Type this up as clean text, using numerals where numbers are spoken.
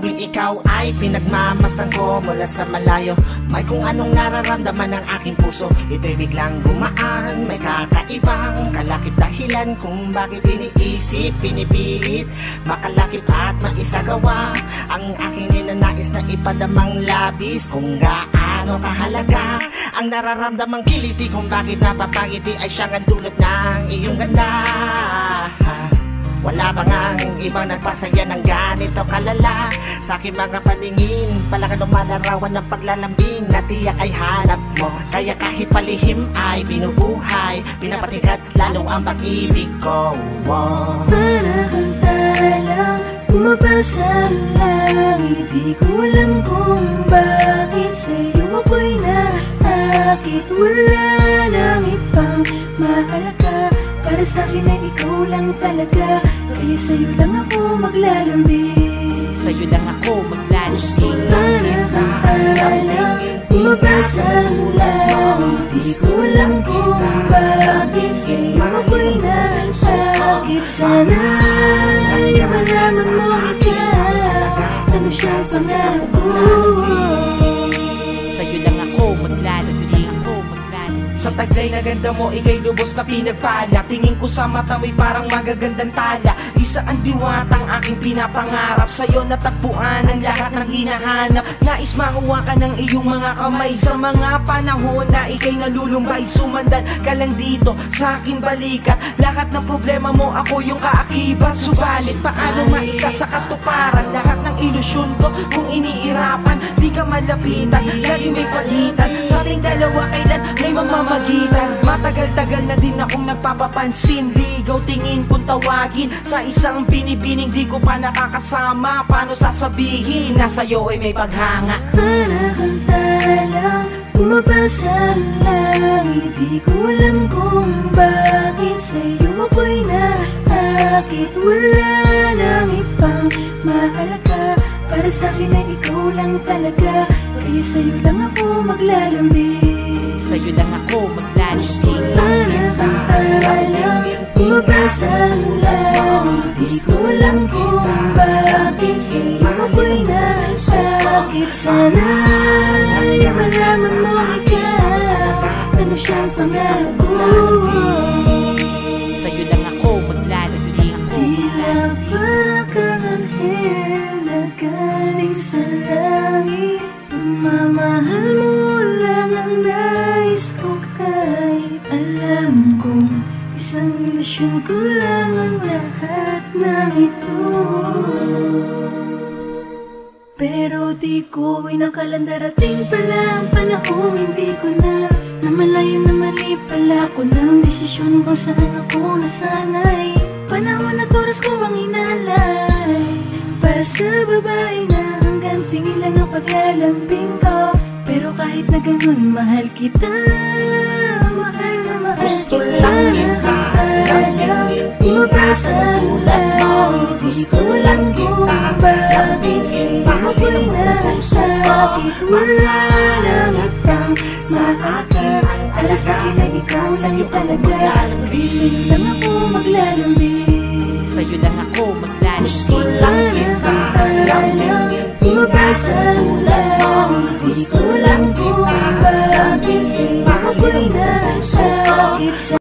tuwing ikaw ay pinagmamasdan ko mula sa malayo. May kung anong nararamdaman ng aking puso, ito'y biglang gumaan. May kakaibang kalakip dahilan kung bakit iniisip, pinipilit makalakip at maisagawa ang aking ninanais na ipadamang labis. Kung gaano kahalaga ang nararamdamang kiliti, kung bakit napapangiti ay siyang ang dulot ng iyong ganda. Wala bang ang ibang nagpasaya ng ganito kalala? Sa aking mga paningin, palakan lumalarawan ng paglalambing na tiyak ay hanap mo. Kaya kahit palihim ay binubuhay, pinapatingkat lalo ang pag-ibig ko. Para kang talang bumabasa lang, hindi ko alam kung bakit sa'yo ako'y naakit. Wala nang ibang mahalaga, para sa'kin ay ikaw lang talaga. Kaya sa'yo lang ako maglalambing, sa'yo lang ako maglalambing. para kang talang bumabasa lang, hindi ko alam kung bakit sa'yo ako'y naakit. Sana ay malaman mo ikaw, ano siyang pangarap ko. Sa'yo lang ako maglalambing. Sa taglay na ganda mo, ika'y lubos na pinagpala. Tingin ko sa mata mo'y parang magagandang tala. Isa ang diwatang aking pinapangarap, sa'yo natagpuan ang lahat ng hinahanap. Nais makuha ka ng iyong mga kamay sa mga panahon na ika'y nalulumbay. Sumandan ka lang dito sa aking balikat, lahat ng problema mo ako yung kaakibat. Subalit paano maisa sa katuparan lahat ng ilusyon ko kung iniirapan? Di ka malapitan, lagi may pagitan sa ating dalawa, kailan may mamamagitan. Matagal-tagal na din akong nagpapapansin, ligaw tingin kung tawagin sa isang binibining di ko pa nakakasama. Paano sasabihin na sa'yo ay may paghanga? Para kang talang bumabasa lang, hindi ko alam kung bakit sa'yo ako'y naakit. Wala nang ibang mahalaga, para sa'kin ay ikaw lang talaga. Kaya sa'yo lang ako maglalambing, sa'yo lang ako maglalambing. para kang talang bumabasa lang, hindi ko alam kung bakit sa'yo ako'y naakit. Sana ay malaman mo ikaw, ano siyang pangarap ko. Sa'yo lang ako maglalambing. Tila para kang anghel na galing sa langit, pagmamahal mo lang ang nais ko. Kahit alam kong isang ilusyon ko lang ang lahat ng ito, pero di ko inakalang darating pala ang panahon hindi ko na namalayan na mali pala ko ng desisyon kung saan ako nasanay. Panahon at oras ko ang inalay para sa babae na hanggang tingin lang ang paglalambing ko. Pero kahit na ganun, mahal kita, mahal na mahal Gusto kita. lang kita lambingin, Bumabasa tulad mo. gusto lang kita bakit sa'yo ako'y nasakit. Wala nang ibang maaakit, para sa'kin ay ikaw lang talaga. Kaya sa'yo lang ako maglalambing, Sa'yo lang ako maglalambing. Gusto lang kita lambingin, bumabasa tulad mo. gusto lang kita bakit sa'yo ako'y nasakit.